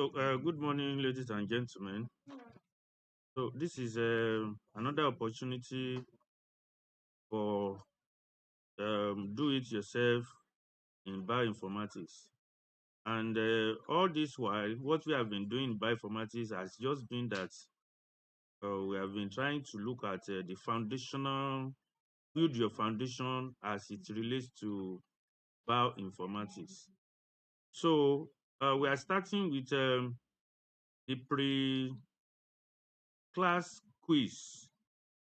Good morning, ladies and gentlemen. So, this is another opportunity for do it yourself in bioinformatics. And all this while, what we have been doing in bioinformatics has just been that we have been trying to look at the foundational, build your foundation as it relates to bioinformatics. So, we are starting with the pre class quiz,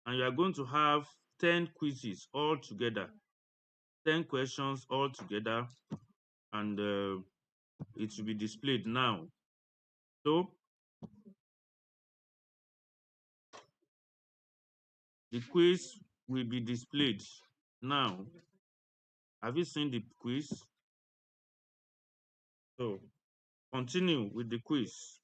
and you are going to have 10 quizzes all together, 10 questions all together, and it will be displayed now. So the quiz will be displayed now. Have you seen the quiz? So continue with the quiz.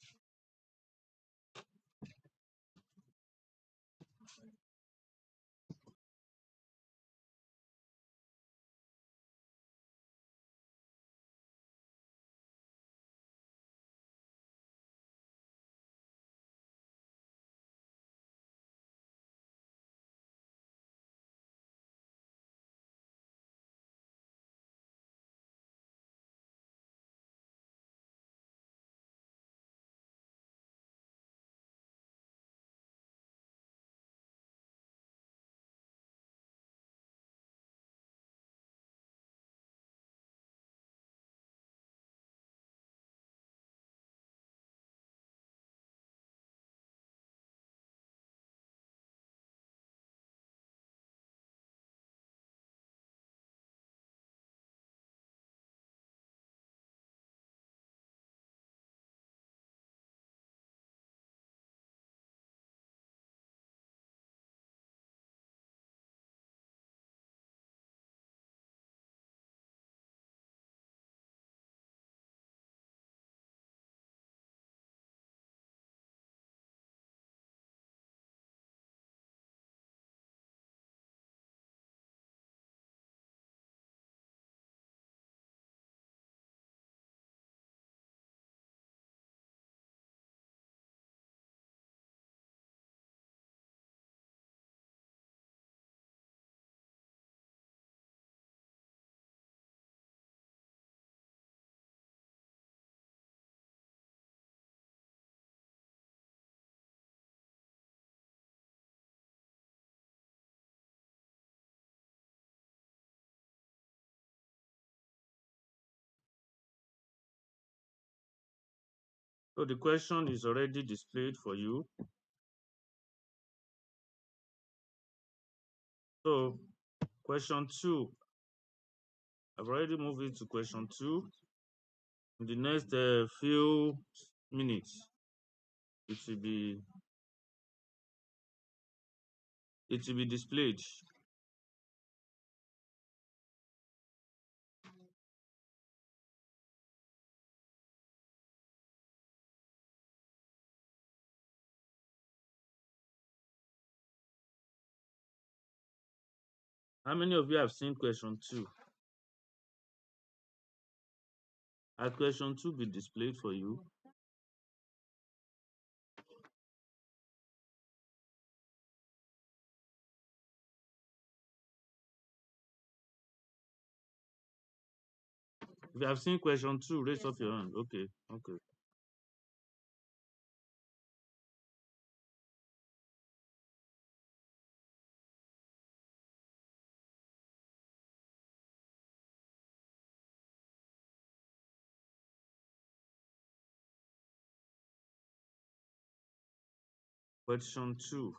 So the question is already displayed for you. So question two, I've already moved into question two. In the next few minutes, it will be displayed. How many of you have seen question two? Has question two be displayed for you? If you have seen question two, raise up your hand. Okay, okay. Question two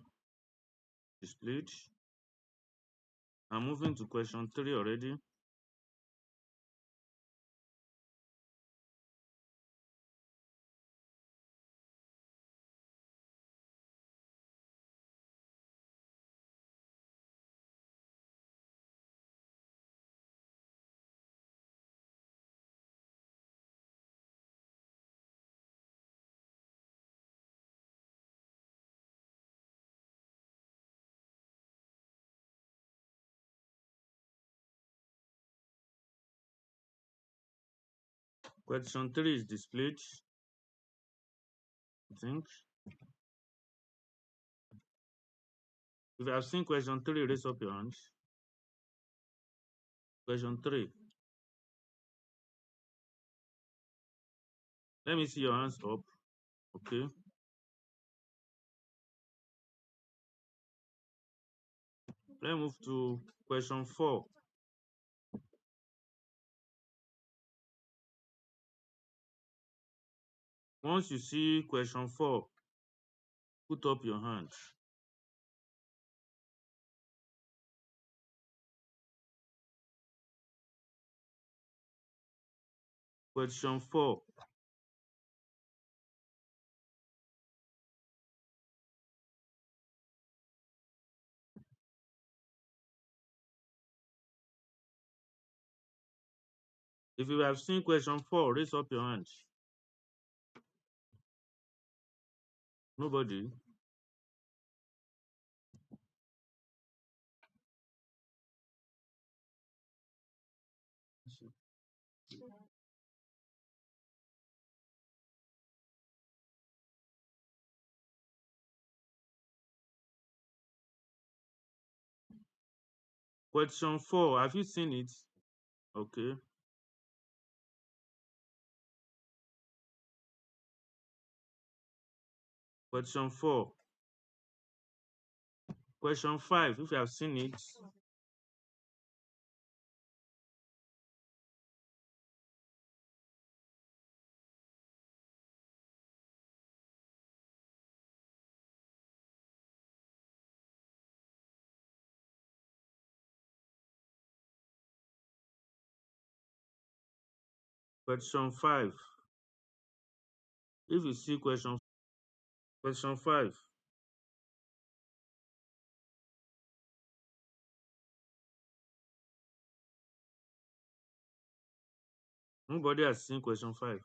displayed. I'm moving to question three already. Question three is displayed. I think. If you have seen question 3, raise up your hands. Question 3. Let me see your hands up. Okay. Let's move to question 4. Once you see question 4, put up your hand. Question 4. If you have seen question 4, raise up your hand. Nobody? Question 4, have you seen it? Okay. Question 4. Question 5, if you have seen it. Question 5. If you see question 5, nobody has seen question 5.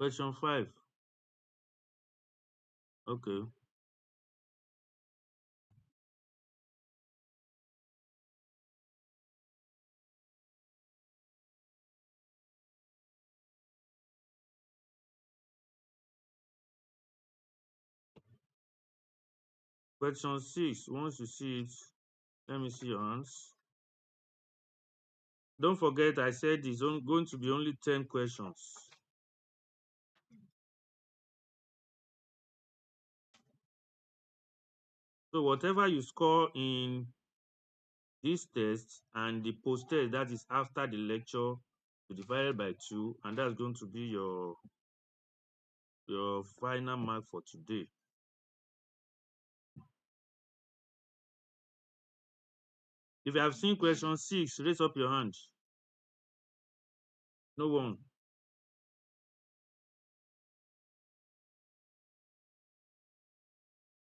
Question 5. Okay. Question 6. Once you see it, let me see your hands. Don't forget, I said it's going to be only 10 questions. So whatever you score in this test and the post test, that is after the lecture, you divide it by 2, and that's going to be your final mark for today. If you have seen question 6, raise up your hand. No one.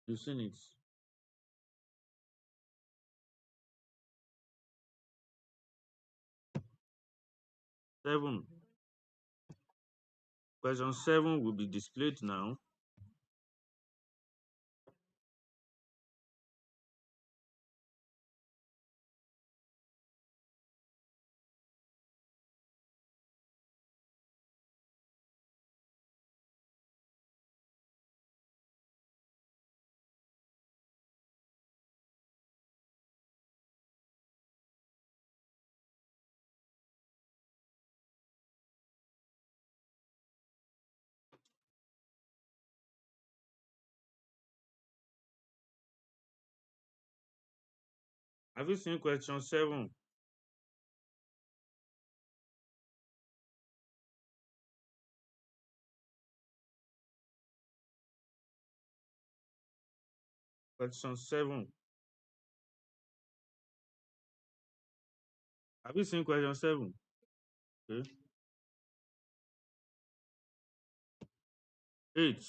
You've seen it. Seven. Question 7 will be displayed now. Have you seen question 7? Question 7. Have you seen question 7? Okay. 8.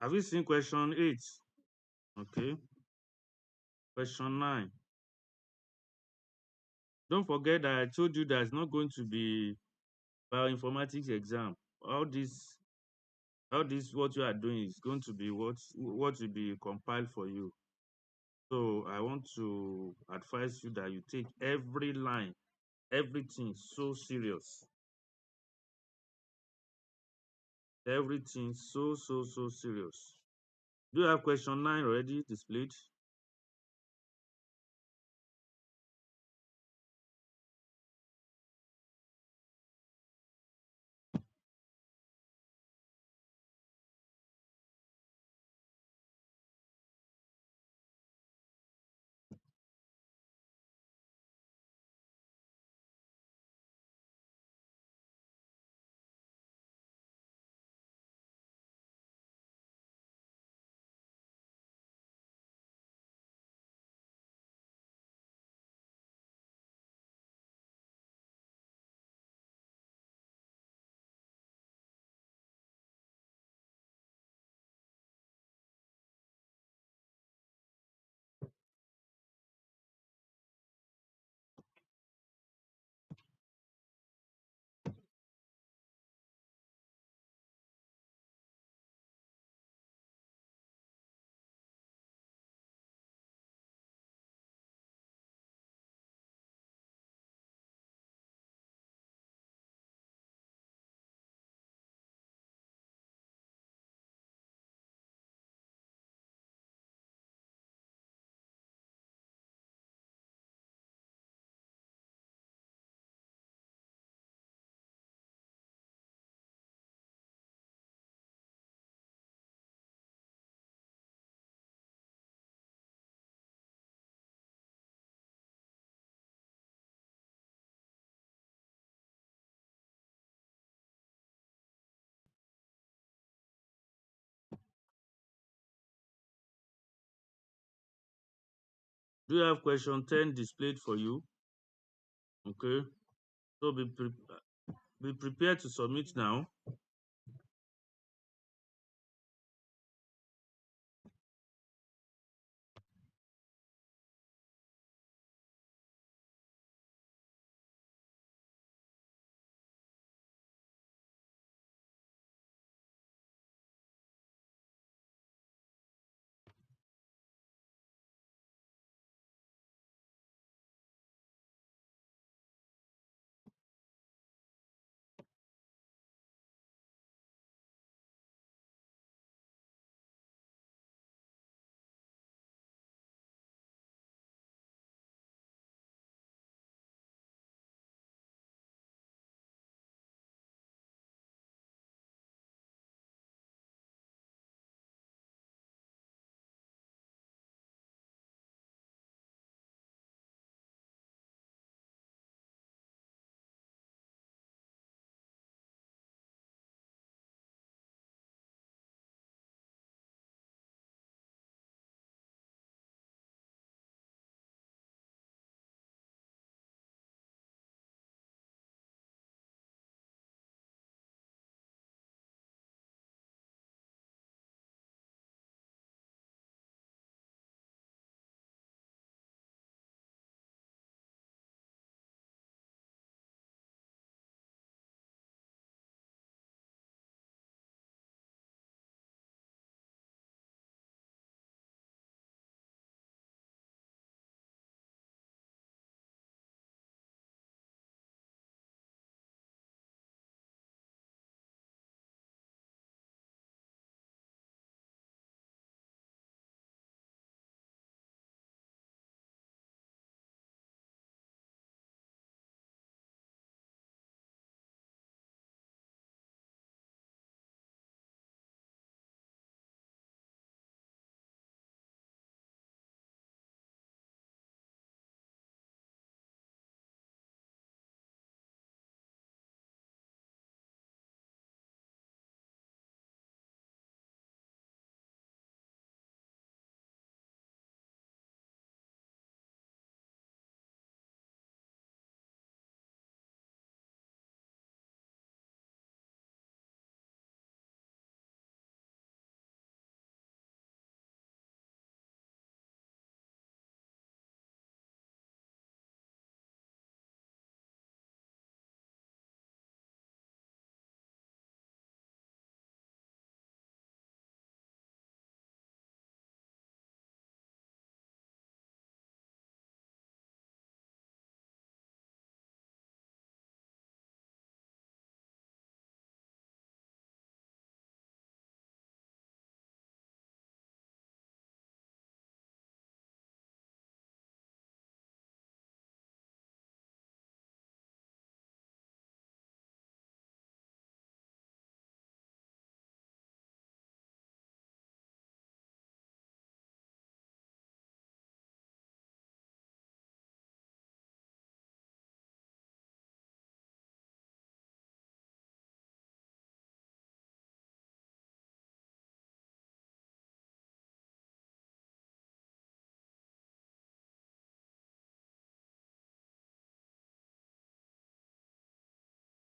Have you seen question 8? Okay. Question 9. Don't forget that I told you there's not going to be bioinformatics exam. All this what you are doing is going to be what will be compiled for you. So I want to advise you that you take every line, everything so serious. Everything so serious. Do you have question 9 already displayed? Do you have question 10 displayed for you? Okay. So be prepared to submit now.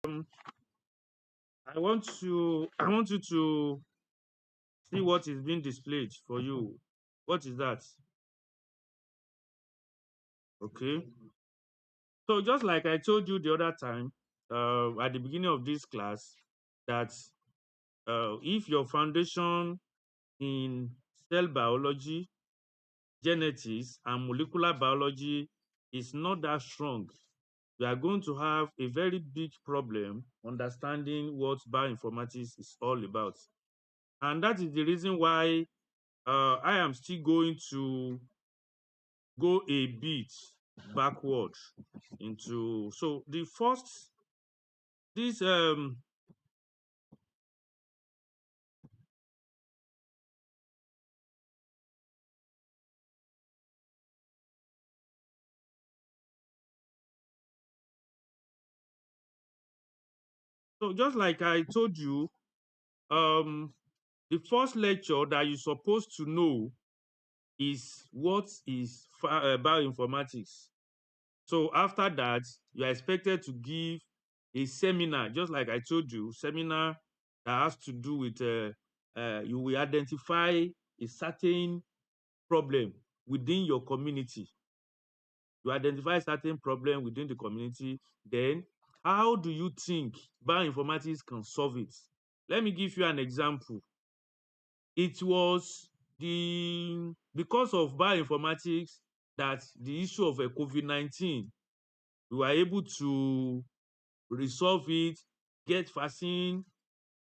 um, I want you to see what is being displayed for you. What is that? Okay. So just like I told you the other time, at the beginning of this class, that if your foundation in cell biology, genetics, and molecular biology is not that strong, you are going to have a very big problem understanding what bioinformatics is all about. And that is the reason why I am still going to go a bit backward into. So the first, this so just like I told you, um the first lecture that you're supposed to know is what is bioinformatics. So after that, you are expected to give a seminar, just like I told you, seminar that has to do with you will identify a certain problem within your community. You identify a certain problem within the community, then how do you think bioinformatics can solve it? Let me give you an example. It was because of bioinformatics that the issue of COVID-19, we were able to resolve it, get vaccine.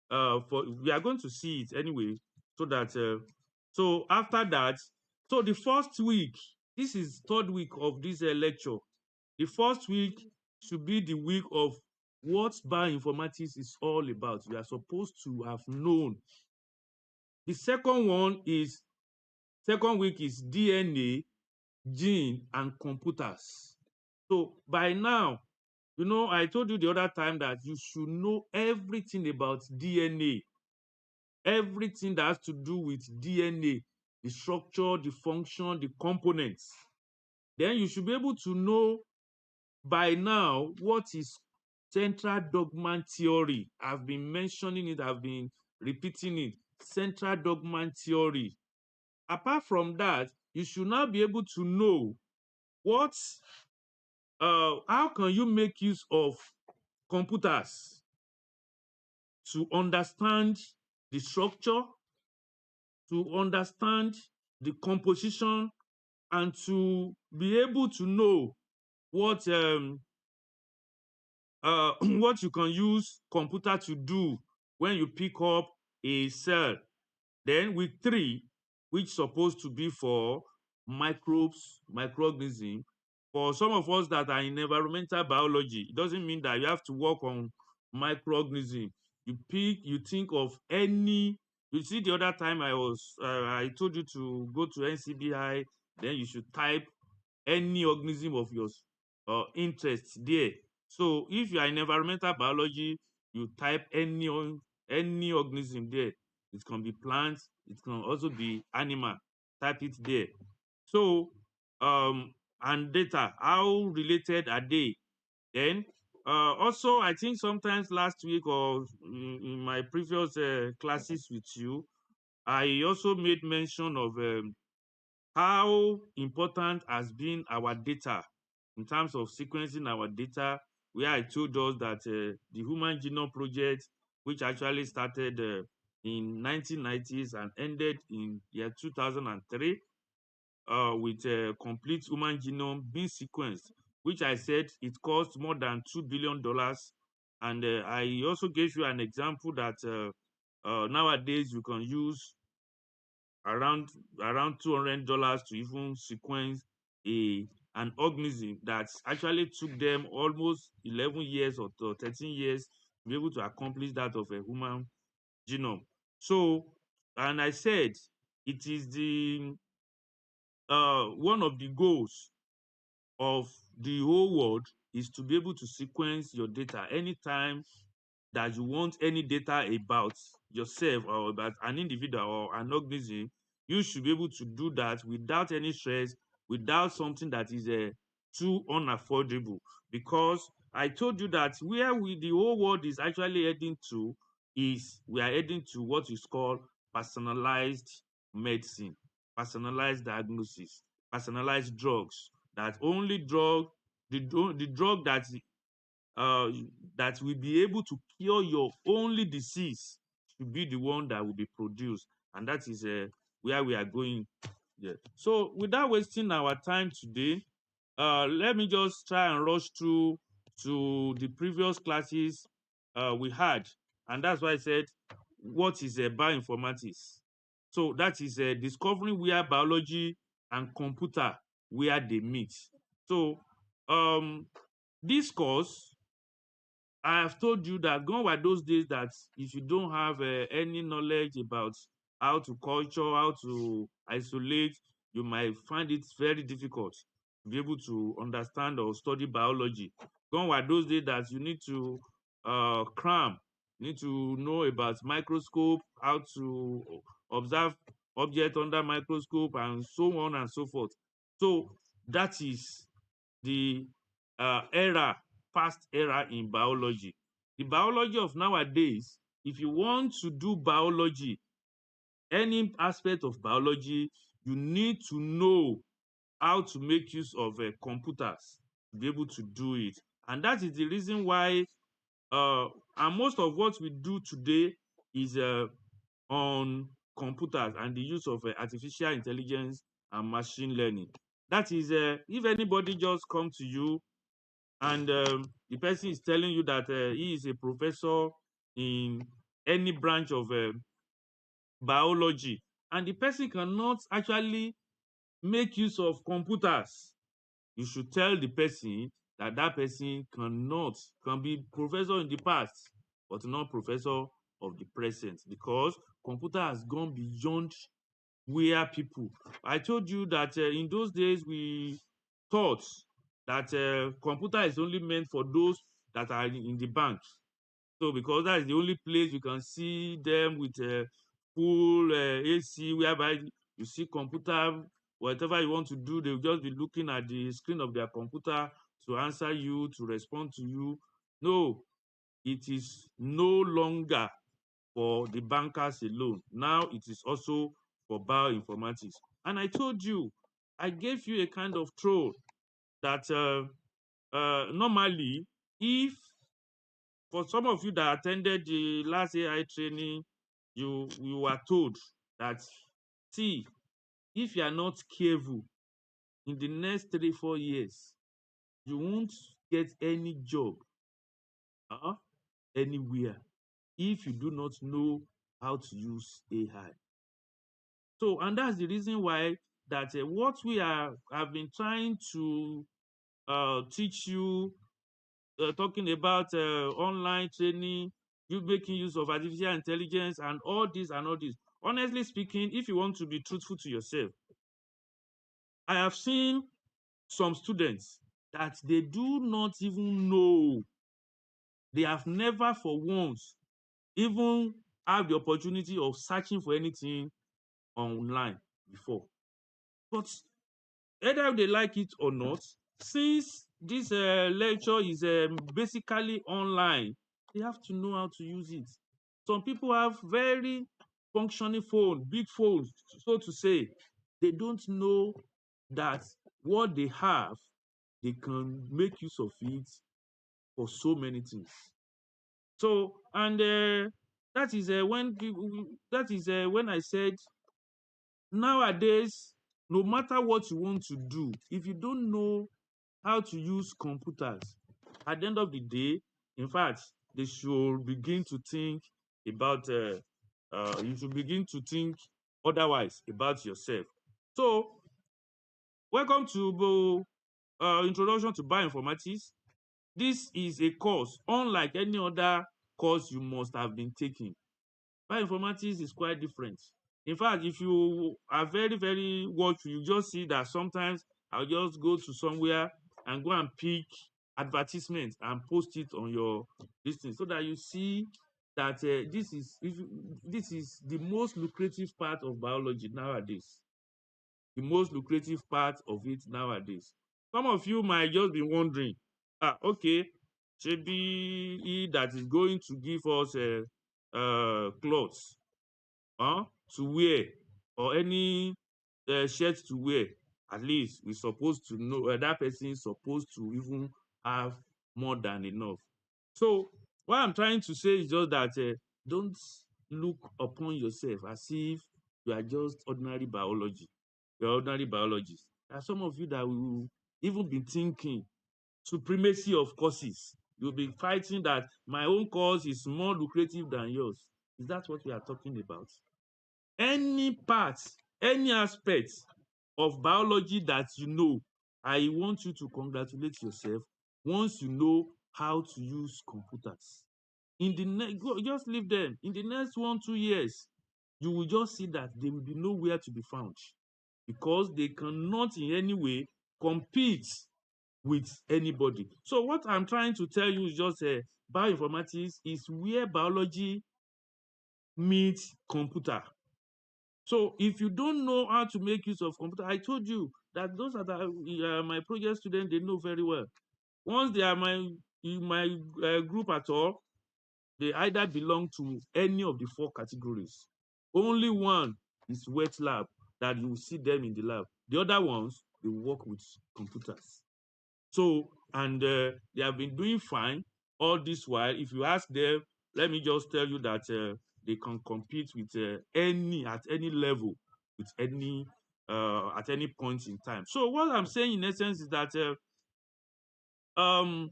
For we are going to see it anyway, so that so after that, so the first week, this is third week of this lecture. The first week should be the week of what bioinformatics is all about. You are supposed to have known. The second week is DNA, gene, and computers. So by now, I told you the other time that you should know everything about DNA, everything that has to do with DNA, the structure, the function, the components. Then you should be able to know by now what is central dogma theory. I've been mentioning it, I've been repeating it. Central dogma theory. Apart from that, you should now be able to know what how can you make use of computers to understand the structure, to understand the composition, and to be able to know what what you can use computer to do when you pick up a cell. Then week 3, which supposed to be for microbes, microorganisms. For some of us that are in environmental biology, it doesn't mean that you have to work on microorganism. You think of any. You see, the other time I told you to go to NCBI, then you should type any organism of your interest there. So if you are in environmental biology, you type any organism there. It can be plants, it can also be animal. Type it there. So and data, how related are they? Then also, I think sometimes last week or in my previous classes with you, I also made mention of how important has been our data in terms of sequencing our data, where I told us that the Human Genome Project, which actually started in 1990s and ended in year 2003, with a complete human genome being sequenced, which I said it cost more than $2 billion. And I also gave you an example that nowadays you can use around $200 to even sequence a an organism that actually took them almost 11 years or 13 years to be able to accomplish that of a human genome. So, and I said it is the one of the goals of the whole world is to be able to sequence your data anytime that you want any data about yourself or about an individual or an organism. You should be able to do that without any stress, without something that is too unaffordable. Because I told you that where the whole world is actually heading to is we are heading to what is called personalized medicine, personalized diagnosis, personalized drugs. That only drug, the drug uh, that will be able to cure your only disease should be the one that will be produced, and that is where we are going. Yeah. So without wasting our time today, let me just try and rush through to the previous classes we had, and that's why I said, what is bioinformatics? So that is discovering where biology and computer where they meet. So um, this course, I have told you that gone were those days that if you don't have any knowledge about how to culture, how to isolate, you might find it very difficult to be able to understand or study biology. Gone were those days that you need to cram, you need to know about microscope, how to observe object under microscope, and so on and so forth. So that is the past era in biology. The biology of nowadays, if you want to do biology, any aspect of biology, you need to know how to make use of computers to be able to do it. And that is the reason why, and most of what we do today is on computers and the use of artificial intelligence and machine learning. That is, if anybody just come to you and the person is telling you that he is a professor in any branch of biology, and the person cannot actually make use of computers, you should tell the person that that person can be professor in the past but not professor of the present, because computer has gone beyond where people. I told you that in those days we thought that computer is only meant for those that are in the bank. So because that is the only place you can see them with full AC, whereby you see computer, whatever you want to do, they'll just be looking at the screen of their computer to answer you, to respond to you. No, it is no longer for the bankers alone. Now it is also for bioinformatics. And I told you, I gave you a kind of troll that normally, if for some of you that attended the last AI training, you were told that, see, if you are not careful, in the next 3 4 years, you won't get any job uh, anywhere if you do not know how to use AI. So, and that's the reason why that what we have been trying to teach you, talking about online training, you making use of artificial intelligence and all this and all this. Honestly speaking, if you want to be truthful to yourself, I have seen some students that they do not even know, they have never for once even have the opportunity of searching for anything online before. But either they like it or not, since this lecture is basically online, they have to know how to use it. Some people have very functioning phone, big phones, so to say. They don't know that what they have, they can make use of it for so many things. So, and that is when I said, nowadays, no matter what you want to do, if you don't know how to use computers, at the end of the day, in fact, they should begin to think about, you should begin to think otherwise about yourself. So, welcome to Introduction to Bioinformatics. This is a course unlike any other course you must have been taking. Bioinformatics is quite different. In fact, if you are very, very watchful, you just see that sometimes I'll just go to somewhere and go and pick advertisements and post it on your listing so that you see that this is the most lucrative part of biology nowadays. The most lucrative part of it nowadays. Some of you might just be wondering, okay, Maybe he that is going to give us clothes to wear, or any shirt to wear. At least we supposed to know that person is supposed to even have more than enough. So what I'm trying to say is just that don't look upon yourself as if you are just ordinary biology. You're ordinary biologist. There are some of you that will even be thinking supremacy of courses. You'll be fighting that my own course is more lucrative than yours. Is that what we are talking about? Any part, any aspect of biology that you know, I want you to congratulate yourself once you know how to use computers. In the next, just leave them. In the next 1-2 years, you will just see that they will be nowhere to be found, because they cannot in any way compete with anybody. So what I'm trying to tell you is just bioinformatics is where biology meets computer. So if you don't know how to make use of computer, I told you that those are my project students, they know very well. Once they are in my group at all, they either belong to any of the 4 categories. Only one is wet lab, that you will see them in the lab. The other ones, they work with computers. So, and they have been doing fine all this while. If you ask them, let me just tell you that they can compete with at any level, with any at any point in time. So what I'm saying in essence is that um,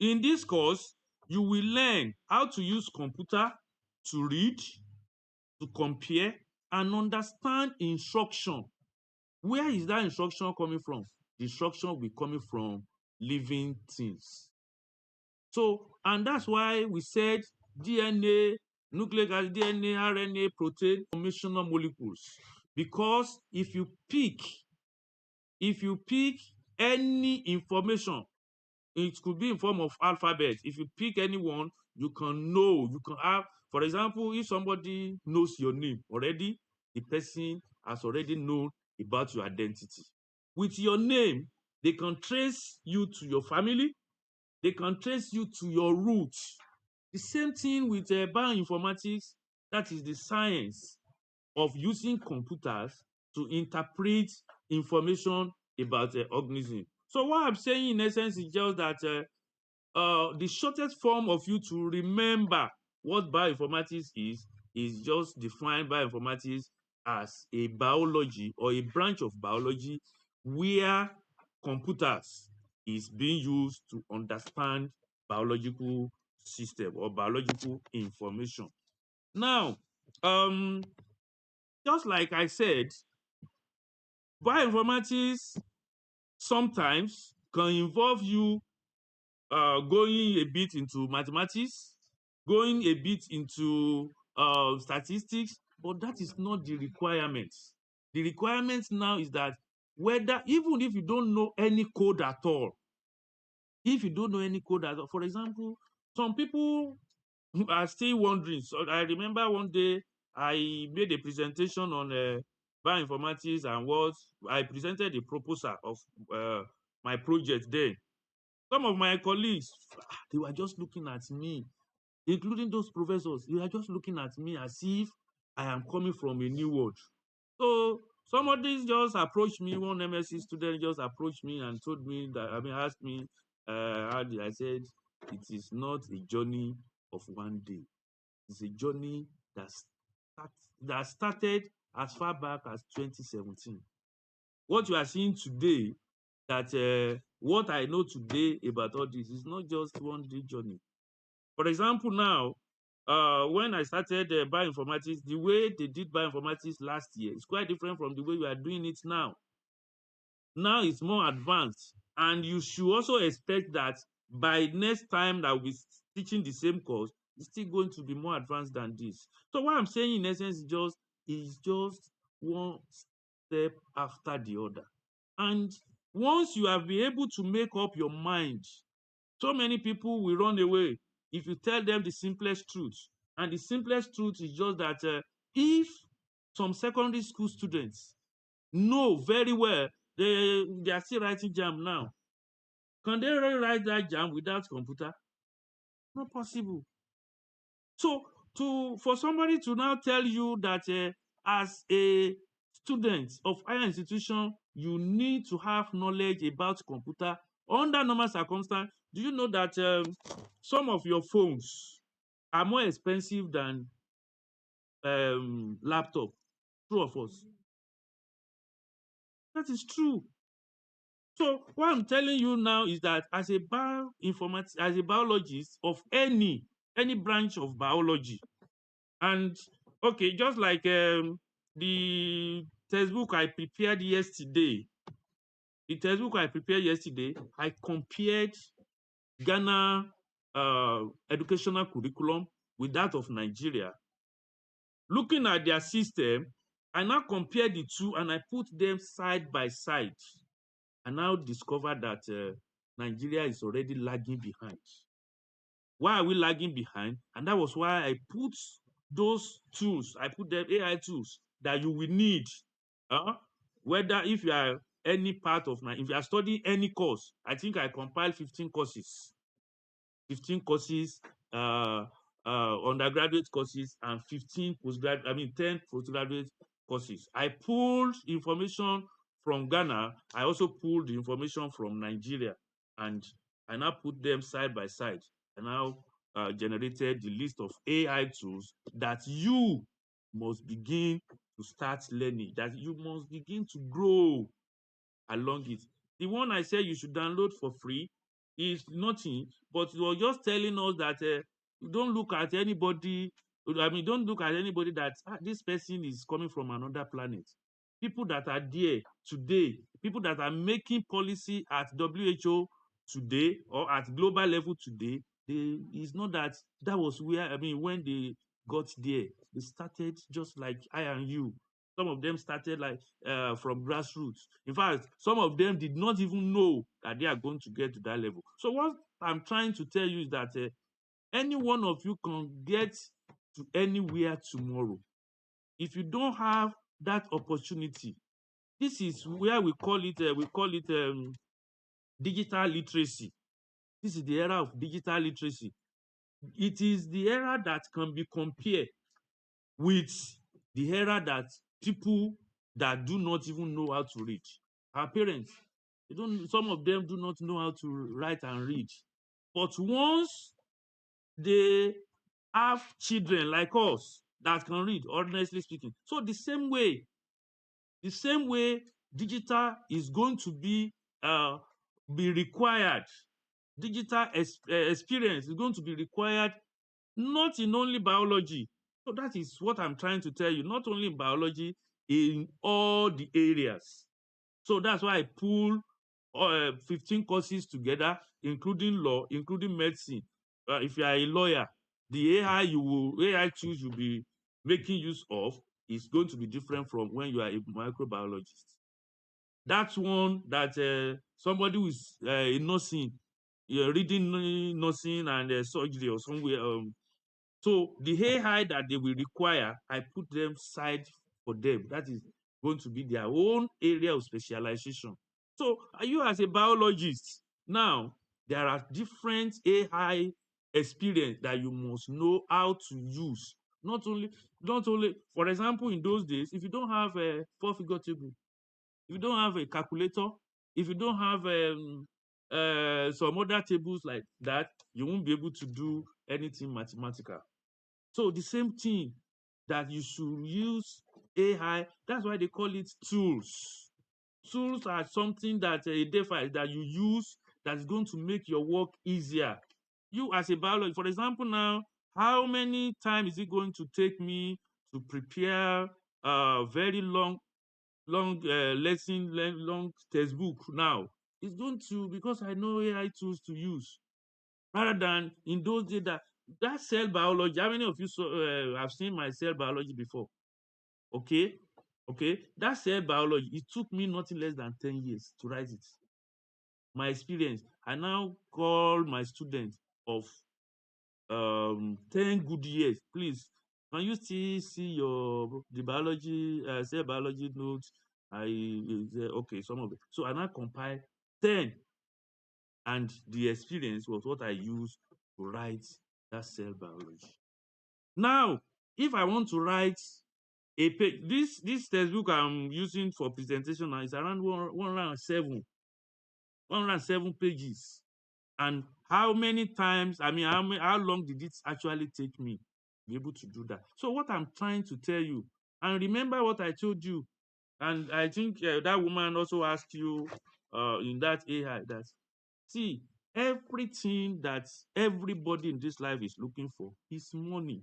in this course, you will learn how to use computer to read, to compare, and understand instruction. Where is that instruction coming from? The instruction will be coming from living things. So, and that's why we said DNA, nucleic acid, DNA, RNA, protein, informational molecules. Because if you pick any information, it could be in form of alphabet. If you pick anyone, you can know, you can have, for example, if somebody knows your name already, the person has already known about your identity. With your name, they can trace you to your family, they can trace you to your roots. The same thing with bioinformatics, that is the science of using computers to interpret information about the organism. So what I'm saying in essence is just that the shortest form of you to remember what bioinformatics is just define bioinformatics as a biology or a branch of biology where computers is being used to understand biological system or biological information. Now, just like I said, bioinformatics sometimes can involve you going a bit into mathematics, going a bit into statistics, but that is not the requirement. The requirement now is that whether, even if you don't know any code at all, for example, some people are still wondering. So I remember one day I made a presentation on bioinformatics, and what I presented a proposal of my project there. Some of my colleagues, they were just looking at me, including those professors. They were just looking at me as if I am coming from a new world. So somebody just approached me, one MSc student just approached me and told me that, asked me, how did I said, it is not a journey of one day. It's a journey that started as far back as 2017. What you are seeing today, that what I know today about all this is not just one day journey. For example, now, when I started bioinformatics, the way they did bioinformatics last year is quite different from the way we are doing it now. Now it's more advanced, and you should also expect that by next time that we'll be teaching the same course, it's still going to be more advanced than this. So what I'm saying in essence is just one step after the other. And once you have been able to make up your mind, so many people will run away if you tell them the simplest truth. And the simplest truth is just that if some secondary school students know very well, they are still writing JAMB now. Can they really write that jam without computer? Not possible. So for somebody to now tell you that as a student of higher institution, you need to have knowledge about computer under normal circumstance, do you know that some of your phones are more expensive than laptop? True of us. That is true. So what I'm telling you now is that as a bioinformatics, as a biologist of any branch of biology, and okay, just like the textbook I prepared yesterday, I compared Ghana educational curriculum with that of Nigeria. Looking at their system, I now compare the two and I put them side by side. I now discover that Nigeria is already lagging behind. Why are we lagging behind? And that was why I put those tools, I put them AI tools that you will need. Whether if you are any part of if you are studying any course, I think I compiled 15 courses. 15 courses, undergraduate courses, and 10 postgraduate courses. I pulled information from Ghana. I also pulled the information from Nigeria, and I now put them side by side. I now generated the list of AI tools that you must begin to start learning, that you must begin to grow along it. The one I said you should download for free is nothing, but you are just telling us that don't look at anybody. Don't look at anybody that this person is coming from another planet. People that are there today, people that are making policy at WHO today or at global level today, it's not that was where when they got there, they started just like I and you. Some of them started like from grassroots. In fact, some of them did not even know that they are going to get to that level. So what I'm trying to tell you is that any one of you can get to anywhere tomorrow. If you don't have that opportunity, this is where we call it digital literacy. This is the era of digital literacy. It is the era that can be compared with the era that people that do not even know how to read. Our parents, some of them do not know how to write and read. But once they have children like us that can read, honestly speaking. So the same way digital is going to be required. Digital experience is going to be required not in only biology. So that is what I'm trying to tell you, not only in biology, in all the areas. So that's why I pull 15 courses together, including law, including medicine. If you are a lawyer, the AI tools you'll be making use of is going to be different from when you are a microbiologist. That's one that somebody who is in nursing, reading nursing and surgery or somewhere. So the AI that they will require, I put them side for them. That is going to be their own area of specialization. So you as a biologist, now there are different AI experience that you must know how to use. Not only, for example, in those days, if you don't have a four-figure table, if you don't have a calculator, if you don't have some other tables like that, you won't be able to do anything mathematical. So the same thing that you should use AI, that's why they call it tools. Tools are something that a device that you use that is going to make your work easier. You as a biologist, for example, now, how many times is it going to take me to prepare a very long textbook now? It's going to, because I know AI tools to use, rather than in those days that cell biology. How many of you have seen my cell biology before? Okay, that cell biology, it took me nothing less than 10 years to write it. My experience, I now call my students of 10 good years, please, can you still see the biology cell biology notes? Okay, some of it. So I now compile 10 and the experience was what I used to write that cell biology. Now, if I want to write a page, this textbook I'm using for presentation now is around 107 pages. And how many times, I mean, how long did it actually take me to be able to do that? So what I'm trying to tell you, and remember what I told you, and I think that woman also asked you in that AI that, see, everything that everybody in this life is looking for is money.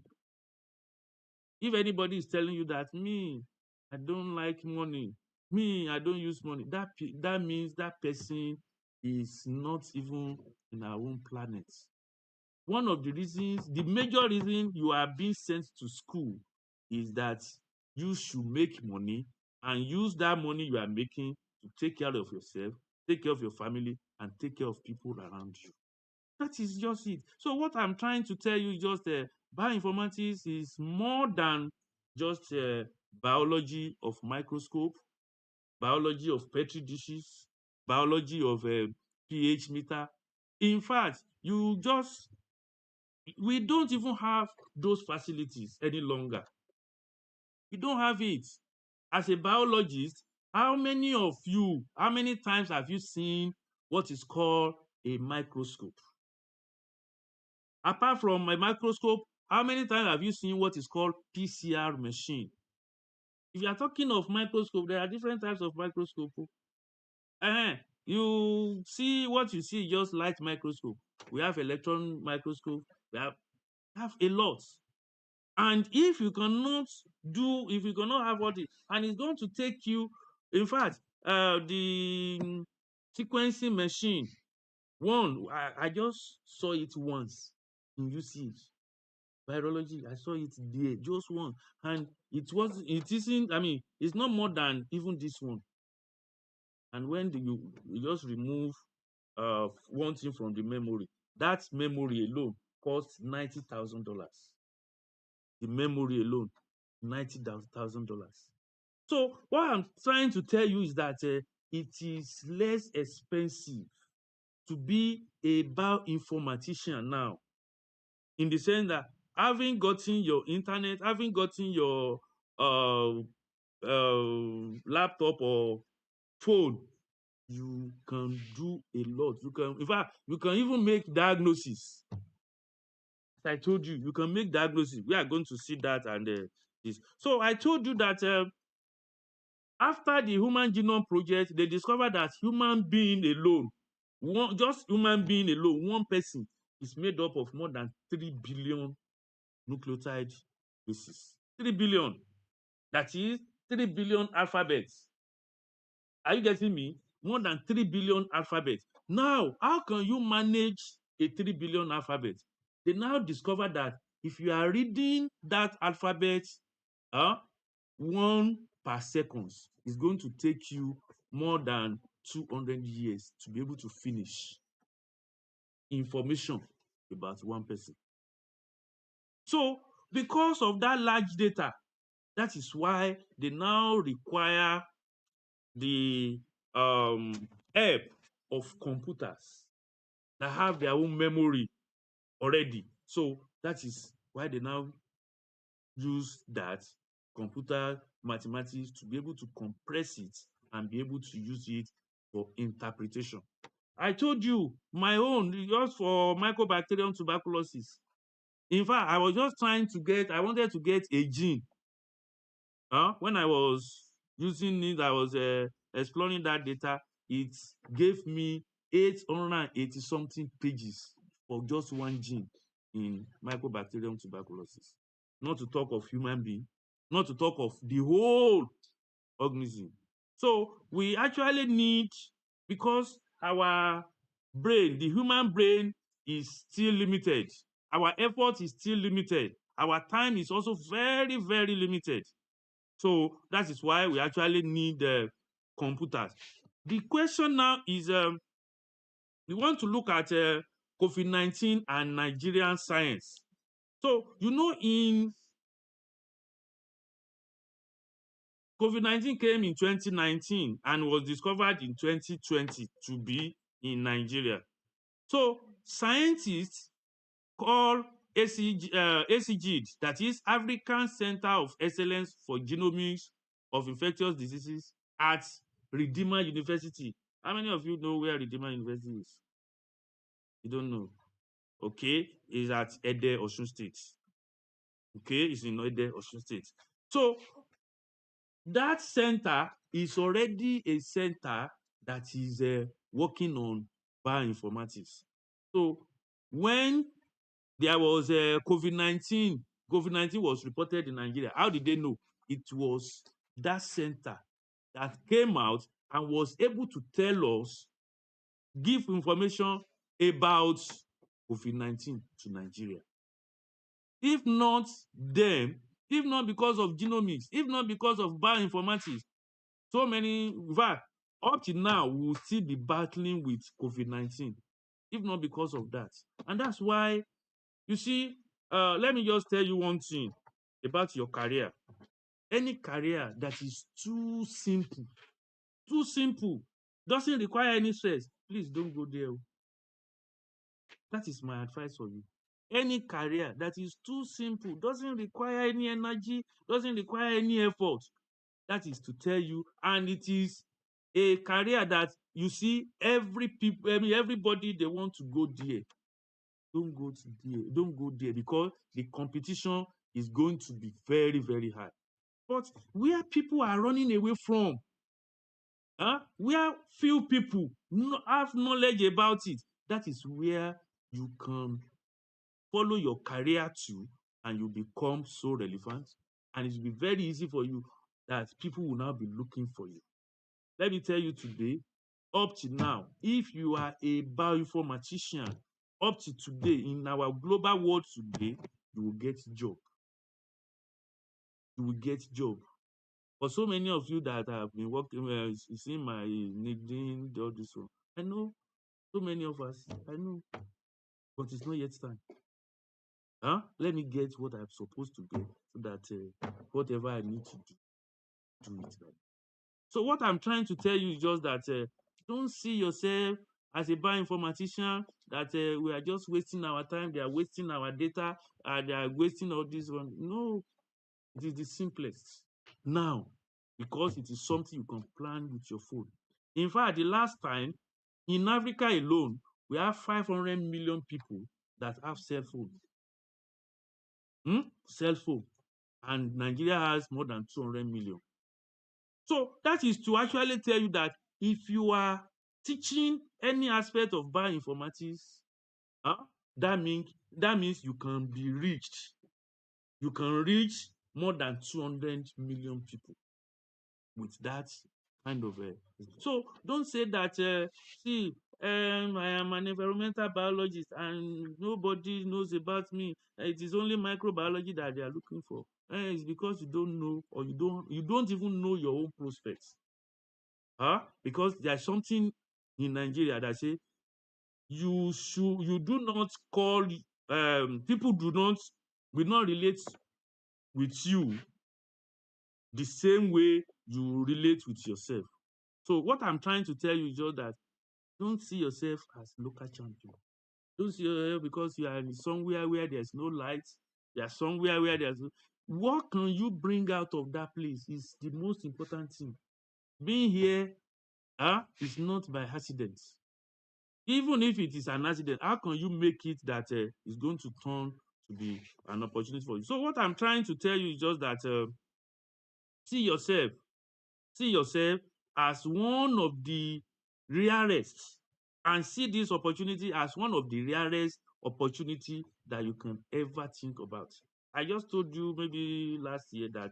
If anybody is telling you that, me, I don't like money, me, I don't use money, that means that person is not even in our own planet. One of the reasons, the major reason you are being sent to school is that you should make money and use that money you are making to take care of yourself, take care of your family, and take care of people around you. That is just it. So what I'm trying to tell you is just bioinformatics is more than just biology of microscope, biology of petri dishes, biology of pH meter. In fact, we don't even have those facilities any longer. We don't have it. As a biologist, how many times have you seen what is called a microscope? Apart from a microscope, how many times have you seen what is called PCR machine? If you are talking of microscope, there are different types of microscope. You see what you see, just light microscope. We have electron microscope. We have a lot. And if you cannot have what it, and it's going to take you, in fact, the sequencing machine, I just saw it once in UCH. Virology, I saw it there, just one. And it isn't, I mean, it's not more than even this one. And when you just remove one thing from the memory, that memory alone costs $90,000. The memory alone, $90,000. So what I'm trying to tell you is that it is less expensive to be a bioinformatician now, in the sense that having gotten your internet, having gotten your uh, laptop or phone, you can do a lot. In fact, you can even make diagnosis. As I told you, you can make diagnosis. We are going to see that and this. So I told you that after the Human Genome Project, they discovered that human being alone, one person is made up of more than 3 billion nucleotide bases. 3 billion. That is 3 billion alphabets. Are you getting me? More than 3 billion alphabets. Now, how can you manage a 3 billion alphabet? They now discover that if you are reading that alphabet 1 per second, it's going to take you more than 200 years to be able to finish information about one person. So, because of that large data, that is why they now require the help of computers that have their own memory already. So that is why they now use that computer mathematics to be able to compress it and be able to use it for interpretation. I told you my own just for Mycobacterium tuberculosis. In fact, I wanted to get a gene. When I was using it, I was exploring that data. It gave me 880 something pages for just one gene in Mycobacterium tuberculosis. Not to talk of human being, not to talk of the whole organism. So we actually need, because our brain, the human brain, is still limited. Our effort is still limited. Our time is also very, very limited. So that is why we actually need computers. The question now is, we want to look at COVID-19 and Nigerian science. So, in COVID-19 came in 2019 and was discovered in 2020 to be in Nigeria. So scientists call ACGID, that is African Center of Excellence for Genomics of Infectious Diseases, at Redeemer University. How many of you know where Redeemer University is? You don't know. Okay, it's at Ede, Osun State. Okay, it's in Ede, Osun State. So that center is already a center that is working on bioinformatics. So when there was COVID-19 was reported in Nigeria, how did they know? It was that center that came out and was able to tell us, give information about COVID-19 to Nigeria. If not them, if not because of genomics, if not because of bioinformatics, so many, in fact, up till now, we will still be battling with COVID-19, if not because of that. And that's why, you see, let me just tell you one thing about your career. Any career that is too simple, doesn't require any stress, please don't go there. That is my advice for you. Any career that is too simple, doesn't require any energy, doesn't require any effort, that is to tell you, and it is a career that you see everybody they want to go there. Don't go there because the competition is going to be very, very high. But where people are running away from, where few people have knowledge about it, that is where you can follow your career to, and you become so relevant, and it will be very easy for you that people will now be looking for you. Let me tell you today, up to now, if you are a bioinformatician, up to today, in our global world today, you will get job. You will get job. For so many of you that have been working, seeing my LinkedIn, all this one, I know so many of us, I know, but it's not yet time. Let me get what I'm supposed to get so that whatever I need to do it right. So what I'm trying to tell you is just that don't see yourself as a bioinformatician that we are just wasting our time, they are wasting our data, they are wasting all this one. No, it is the simplest. Now, because it is something you can plan with your phone. In fact, the last time, in Africa alone, we have 500 million people that have cell phones. Cell phone. And Nigeria has more than 200 million. So that is to actually tell you that if you are teaching any aspect of bioinformatics, that means you can be reached. You can reach more than 200 million people with that kind of so don't say that see, I am an environmental biologist and nobody knows about me. It is only microbiology that they are looking for. It's because you don't know, or you don't even know your own prospects. Because there's something in Nigeria that say you do not call people will not relate with you the same way you relate with yourself. So what I'm trying to tell you is just that don't see yourself as local champion. Don't see yourself because you are somewhere where there's no light, there's somewhere where there's no, what can you bring out of that place is the most important thing. Being here is not by accident. Even if it is an accident, how can you make it that it's going to turn to be an opportunity for you? So what I'm trying to tell you is just that see yourself as one of the rarest, and see this opportunity as one of the rarest opportunity that you can ever think about. I just told you maybe last year that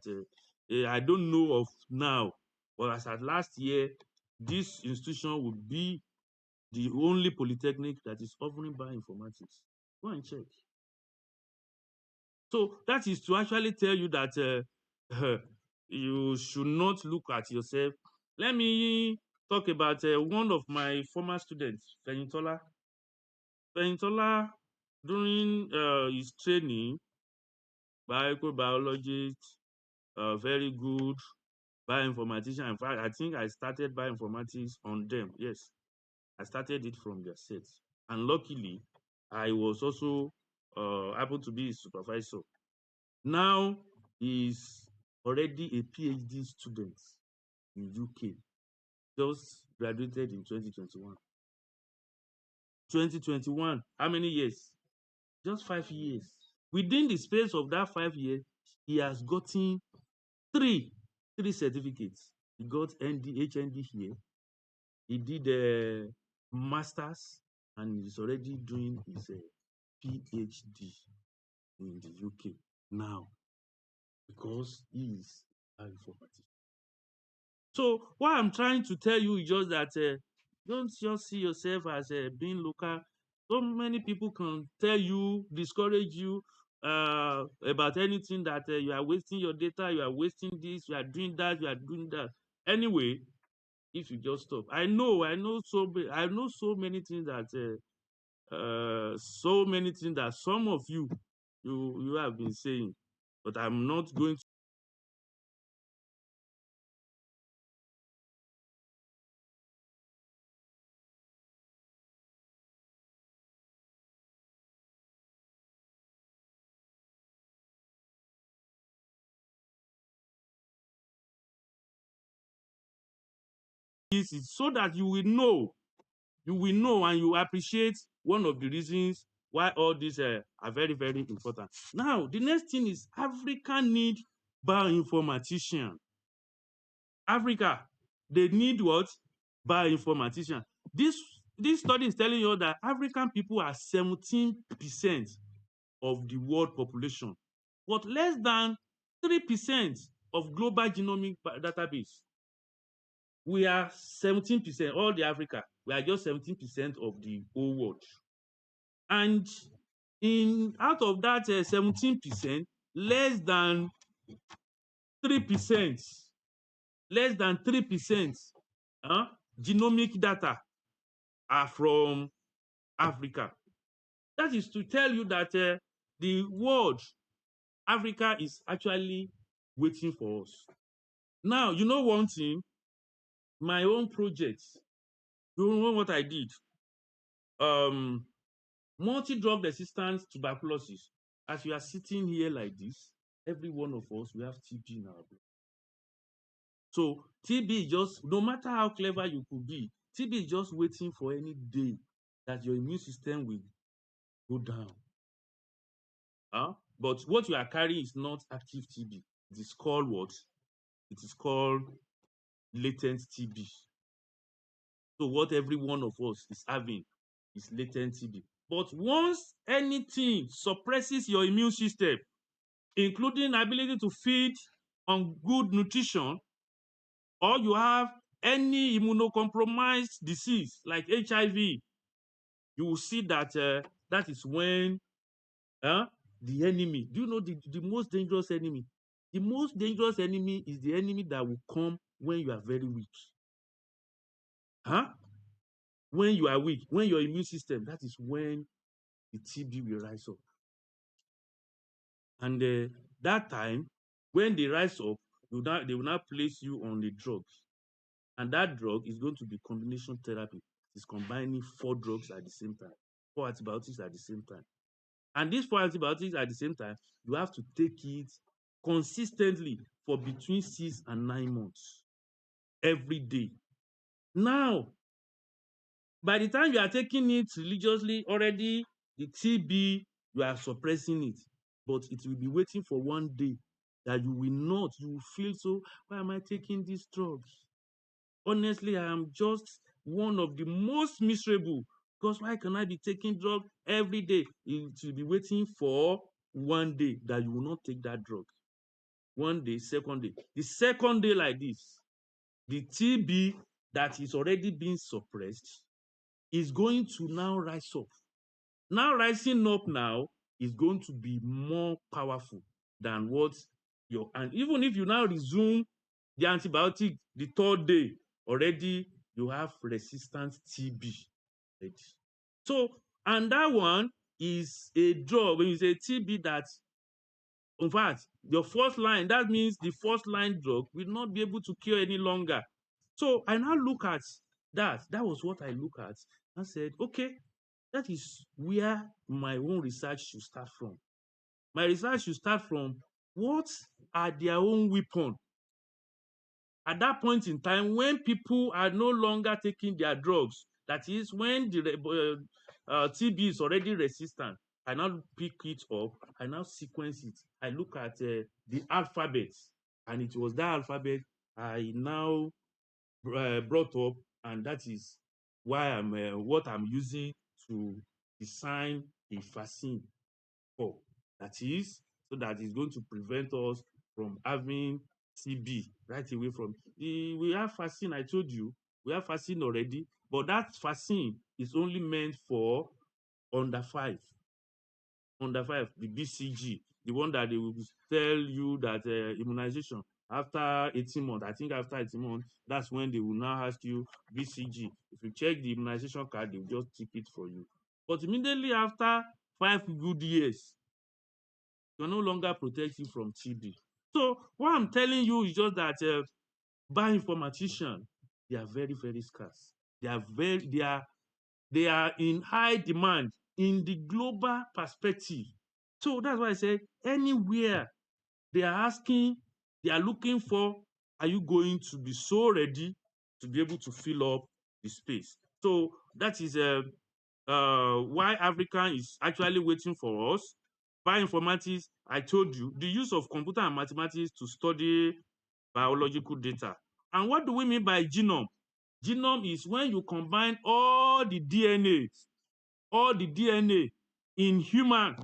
I don't know of now, but as at last year, this institution would be the only polytechnic that is offering bioinformatics. Go and check. So that is to actually tell you that you should not look at yourself. Let me talk about one of my former students, Feyintola. Feyintola, during his training, microbiologist, very good bioinformatician. In fact, I think I started bioinformatics on them. Yes, I started it from their set. And luckily, I was also happened to be his supervisor. Now he's already a PhD student in UK, just graduated in 2021. 2021, how many years? Just 5 years. Within the space of that 5 years, he has gotten three three certificates. He got HND here. He did a master's, and he's already doing his PhD in the UK now, because he is an informatic. So what I'm trying to tell you is just that don't just see yourself as being local. So many people can tell you, discourage you about anything, that you are wasting your data, you are wasting this, you are doing that, you are doing that. Anyway, if you just stop. I know so many things that some of you have been saying, but I'm not going to. This is so that you will know and you appreciate one of the reasons why all these are very, very important. Now, the next thing is Africa need bioinformatician. Africa, they need what? Bioinformatician. This this study is telling you that African people are 17% of the world population, but less than 3% of global genomic database. We are 17%, all the Africa, we are just 17% of the whole world. And in out of that 17%, less than 3%, less than 3% genomic data are from Africa. That is to tell you that the world, Africa is actually waiting for us. Now, you know one thing, my own project, you know what I did? Multi-drug resistant tuberculosis. As we are sitting here like this, every one of us, we have TB in our blood. So TB is just, no matter how clever you could be, TB is just waiting for any day that your immune system will go down. But what you are carrying is not active TB. It is called what? It is called latent TB. So what every one of us is having is latent TB. But once anything suppresses your immune system, including ability to feed on good nutrition, or you have any immunocompromised disease like HIV, you will see that that is when the enemy, do you know the most dangerous enemy? The most dangerous enemy is the enemy that will come when you are very weak. When you are weak, when your immune system, that is when the TB will rise up. And that time, when they rise up, they will now place you on the drugs. And that drug is going to be combination therapy. It's combining 4 drugs at the same time, 4 antibiotics at the same time. And these 4 antibiotics at the same time, you have to take it consistently for between 6 and 9 months, every day. Now, by the time you are taking it religiously, already the TB, you are suppressing it. But it will be waiting for one day that you will feel so, why am I taking these drugs? Honestly, I am just one of the most miserable, because why can I be taking drug every day? It will be waiting for one day that you will not take that drug. One day, second day. The second day like this, the TB that is already being suppressed is going to now rise up. Now rising up now is going to be more powerful than what and even if you now resume the antibiotic the third day, already you have resistant TB already. So, and that one is a drug, when you say TB, that in fact your first line, that means the first line drug will not be able to cure any longer. So I now look at that. That was what I look at and said, okay, That is where my own research should start from. My research should start from what are their own weapon at that point in time when people are no longer taking their drugs. That is when the TB is already resistant. I now pick it up, I now sequence it. I look at the alphabet, and it was that alphabet I now brought up, and that is why I'm what I'm using to design a vaccine for. That is, so that it's going to prevent us from having TB right away from we have vaccine. I told you we have vaccine already, but that vaccine is only meant for under 5, the BCG, the one that they will tell you that immunization after 18 months. I think after 18 months, that's when they will now ask you BCG. If you check the immunization card, they will just tick it for you. But immediately after 5 good years, you're no longer protected from TB. So what I'm telling you is just that bioinformaticians, they are very, very scarce. They are in high demand in the global perspective. So that's why I said anywhere they are asking, they are looking for, are you going to be so ready to be able to fill up the space? So that is why Africa is actually waiting for us. Bioinformatics, I told you, the use of computer and mathematics to study biological data. And what do we mean by genome? Genome is when you combine all the DNA in human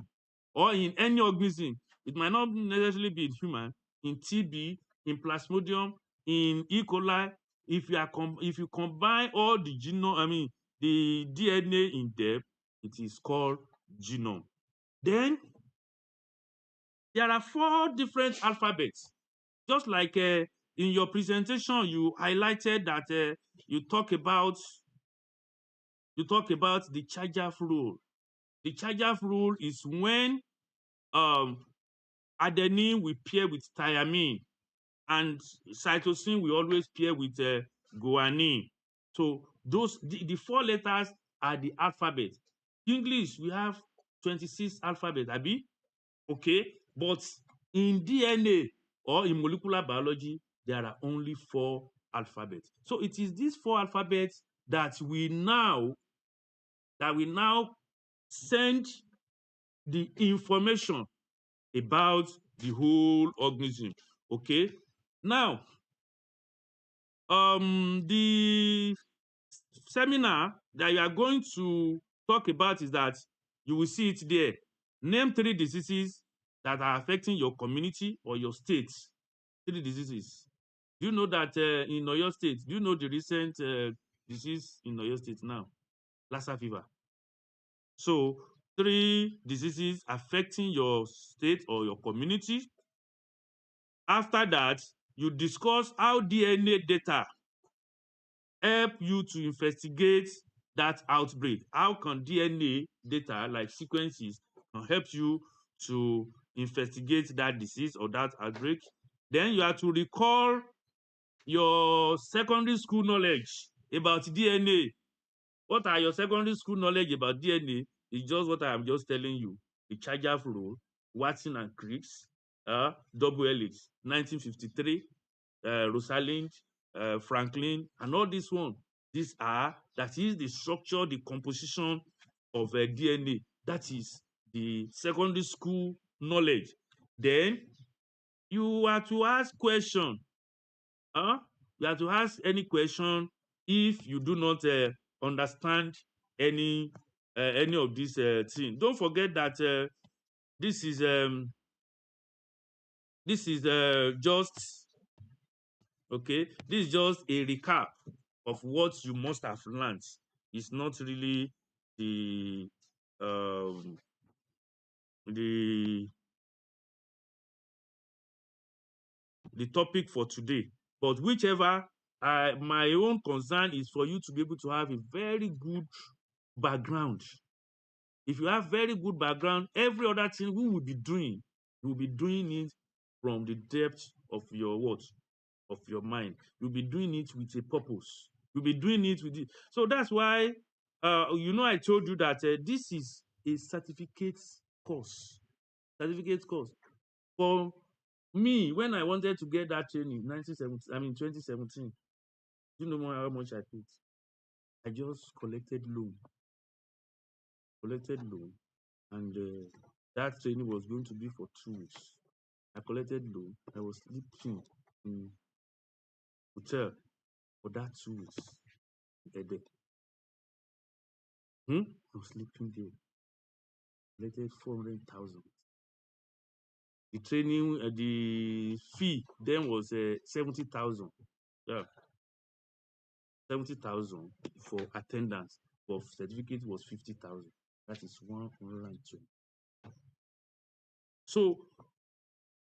or in any organism. It might not necessarily be in human, in TB, in Plasmodium, in E. coli. If you combine all the genome, the DNA in depth, it is called genome. Then there are 4 different alphabets. Just like in your presentation, you highlighted that you talk about the charge-off rule. The charge-off rule is when um, adenine will pair with thymine, and cytosine will always pair with guanine. So the 4 letters are the alphabet. English, we have 26 alphabet, abi? Okay, but in DNA or in molecular biology, there are only 4 alphabets. So it is these 4 alphabets that we now send the information about the whole organism. Okay, now the seminar that you are going to talk about is that you will see it there. Name 3 diseases that are affecting your community or your state. 3 diseases. Do you know that in Oyo State, do you know the recent disease in Oyo State now? Lassa fever. So 3 diseases affecting your state or your community. After that, you discuss how DNA data help you to investigate that outbreak. How can DNA data, like sequences, help you to investigate that disease or that outbreak? Then you have to recall your secondary school knowledge about DNA. What are your secondary school knowledge about DNA? It's just what I am just telling you. The charge-off rule, Watson and Crick's, double helix, 1953, Rosalind, Franklin, and all this one. That is the structure, the composition of DNA. That is the secondary school knowledge. Then you are to ask question. You have to ask any question if you do not understand any of these things. Don't forget that this is just okay. This is just a recap of what you must have learned. It's not really the um, the the topic for today. But whichever, my own concern is for you to be able to have a very good background. If you have very good background, every other thing we will be doing, you will be doing it from the depth of your what? Of your mind. You'll be doing it with a purpose. You'll be doing it with it. So that's why I told you that this is a certificate course. Certificate course. For me, when I wanted to get that training, 2017, you know how much I paid? I just collected loan, and that training was going to be for 2 weeks. I collected loan. I was sleeping in hotel for that 2 weeks. I was sleeping there. Collected 400,000. The training, the fee then was 70,000. Yeah, 70,000 for attendance. For certificate was 50,000. That is 120. So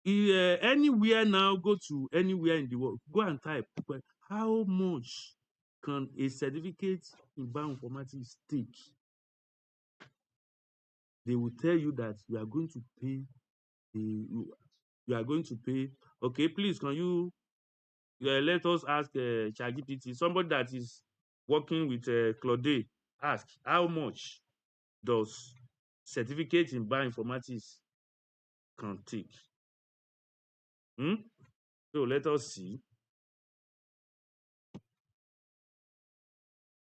anywhere now, go to anywhere in the world, go and type, well, how much can a certificate in bioinformatics take? They will tell you that you are going to pay. You are going to pay. Okay, please, can you let us ask ChatGPT, somebody that is working with Claude, ask how much does certificate in bioinformatics can take? So let us see.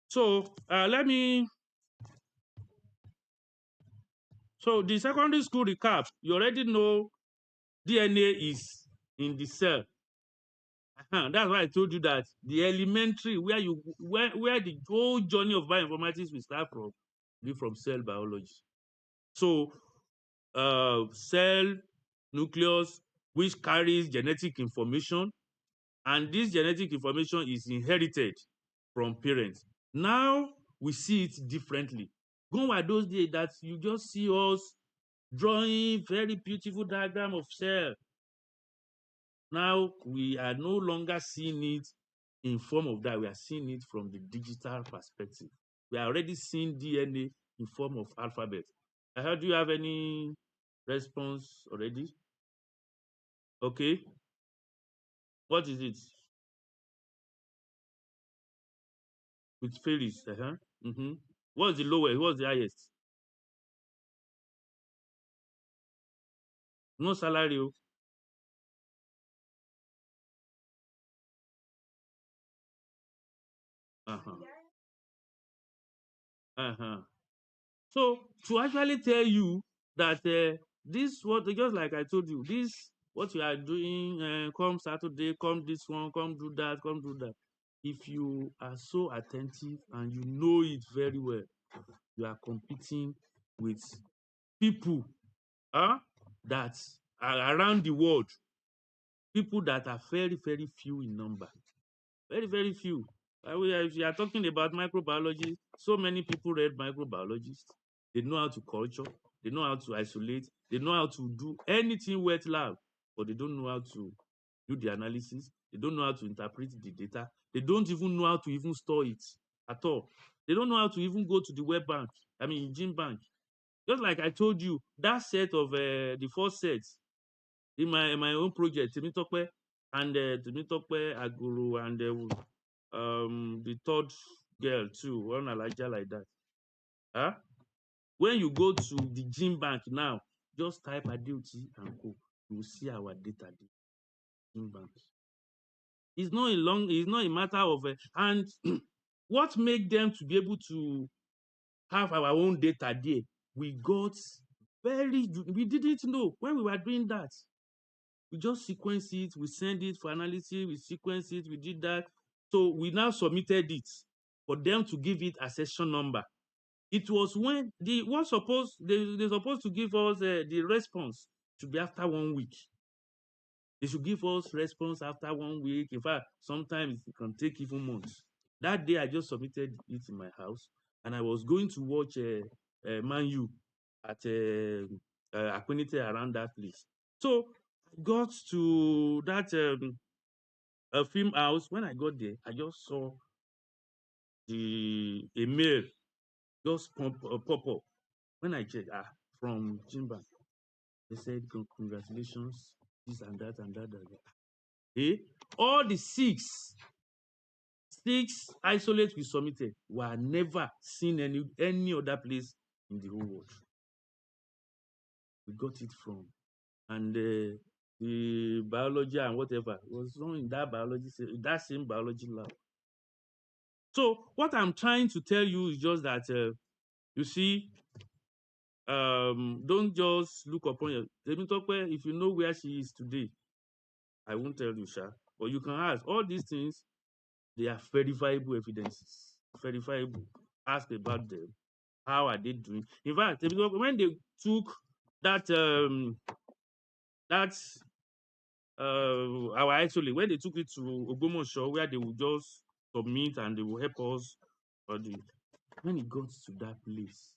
So so the secondary school recap, you already know DNA is in the cell. That's why I told you that the elementary, where the whole journey of bioinformatics will start from, be from cell biology. So cell nucleus, which carries genetic information, and this genetic information is inherited from parents. Now we see it differently. Gone were those days that you just see us drawing very beautiful diagram of cell. Now we are no longer seeing it in form of that. We are seeing it from the digital perspective. We are already seeing DNA in form of alphabet. Do you have any response already? Okay. What is it? With fairies. What's the lowest? What's the highest? No salary. Uh-huh. Uh-huh. So to actually tell you that this what just like I told you, this what you are doing, come Saturday, come this one, come do that, come do that. If you are so attentive and you know it very well, you are competing with people that are around the world, people that are very, very few in number. Very, very few. If you are talking about microbiology, so many people read microbiologists. They know how to culture, they know how to isolate, they know how to do anything wet lab, but they don't know how to do the analysis, they don't know how to interpret the data, they don't even know how to even store it at all. They don't know how to even go to the web bank, gene bank. Just like I told you, that set of the first sets in my own project, Temitope and Temitope Aguru and the third girl too, one Elijah like that. When you go to the gene bank now, just type Adeoti and Co. You will see our data there. Gene bank. It's not a matter of and what make them to be able to have our own data there? We didn't know when we were doing that. We just sequence it, we send it for analysis, we sequence it, we did that. So we now submitted it for them to give it accession number. It was when they supposed to give us the response to be after 1 week. They should give us response after 1 week. In fact, sometimes it can take even months. That day I just submitted it in my house, and I was going to watch Man U at Aquinite around that place. So I got to that film house. When I got there, I just saw a mail just pop up. When I checked, from Jimba, they said congratulations, this and that and that. All the 6 6 isolates we submitted were never seen any other place in the whole world. We got it from, and the biology and whatever was done in that same biology lab. So what I'm trying to tell you is just that you see, don't just look upon your Temitope. If you know where she is today, I won't tell you, Sha. But you can ask all these things. They are verifiable evidences. Verifiable. Ask about them. How are they doing? In fact, when they took that our actually when they took it to Ogbomoso, where they would just submit and they will help us. When it got to that place,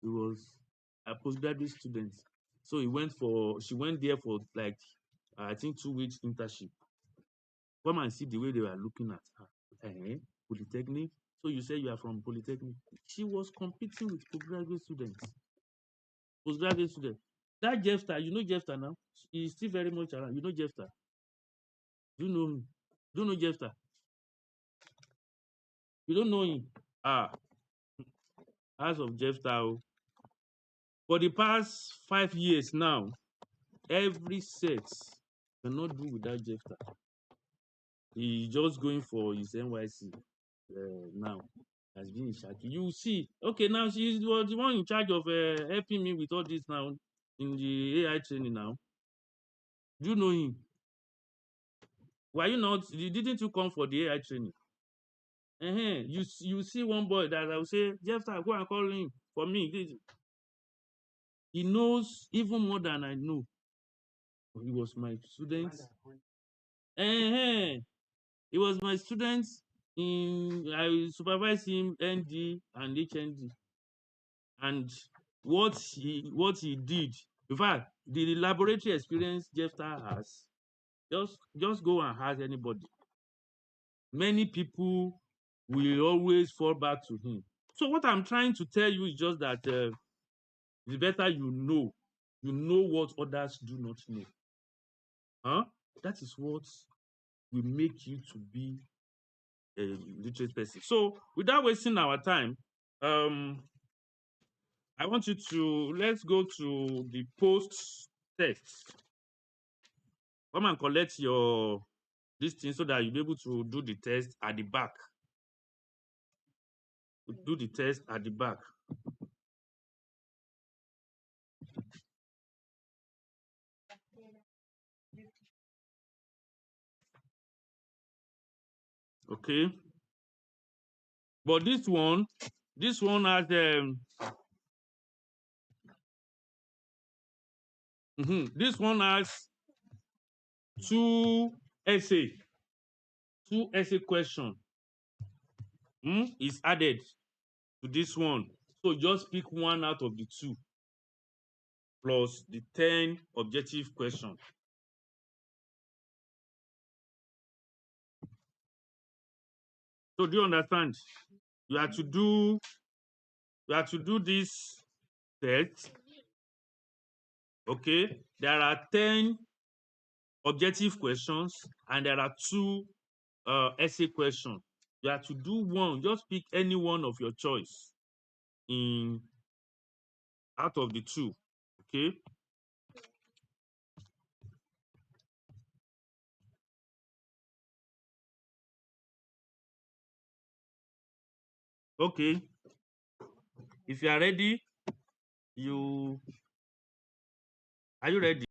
it was a postgraduate student. So she went there for like I think 2 weeks internship. Come and see the way they were looking at her. Polytechnic. So you say you are from Polytechnic. She was competing with postgraduate students. Postgraduate students. That Jeffter, you know Jeffter now? He's still very much around. You know Jeffter? Do you know him? Do you know Jeffter? You don't know him? Ah, as of Jeffter. For the past 5 years now, every set cannot do without Jeffter. He's just going for his NYC now. Has been in Shaki. You see, okay, now she was the one in charge of helping me with all this now in the AI training now. Do you know him? Why you not? Didn't you come for the AI training? You see one boy that I will say, Jeffter, go and call him for me. He knows even more than I know. He was my student. He was my student I supervised him ND and HND. And what he did, in fact, the laboratory experience Jeffter has, just go and ask anybody. Many people will always fall back to him. So what I'm trying to tell you is just that the better you know what others do not know. That is what will make you to be a literate person. So without wasting our time, I want you to let's go to the post test. Come and collect your this thing so that you'll be able to do the test at the back. Do the test at the back. Okay. But this one has this one has two essay question is added to this one. So just pick one out of the two plus the 10 objective questions. So do you understand? You have to do this test. Okay, there are 10 objective questions and there are 2 essay questions. You have to do one. Just pick any one of your choice in out of the 2. Okay. Okay. If you are ready, are you ready?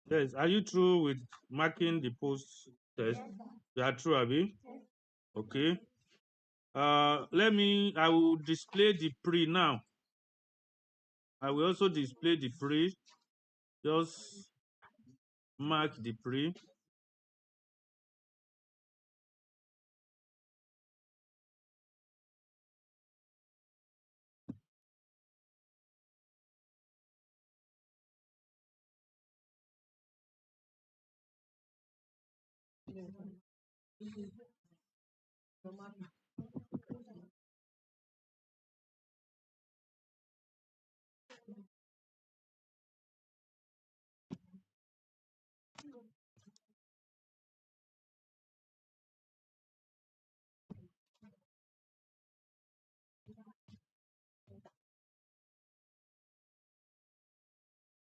Yes. Are you through with marking the post test? You are true, Abi. Okay. I will display the pre now. I will also display the pre. Just mark the pre.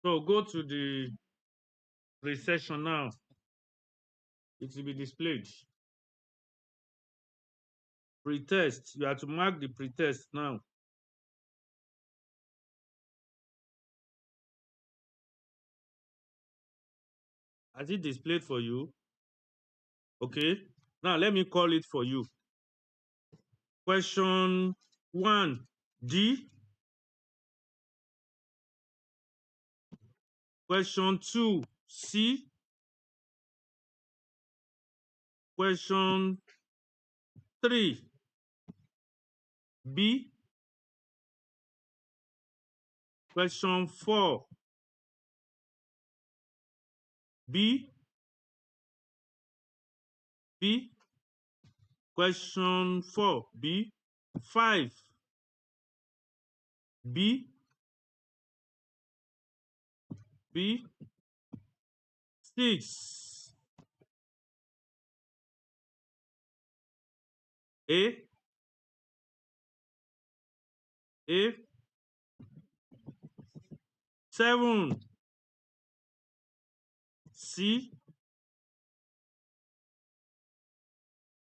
So go to the pre-session now. It will be displayed. Pre-test. You have to mark the pre-test now. Has it displayed for you? Okay. Now let me call it for you. Question 1D. Question 2C. Question 3B. Question 4B. B. Question 4B. 5B. B. 6. A. A. 7. C.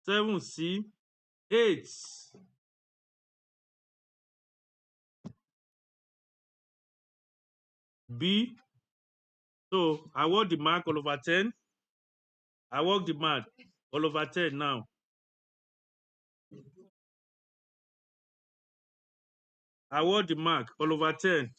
7C. 8. B. So I want the mark all over 10. I work the mark all over 10 now. I want the mark all over 10.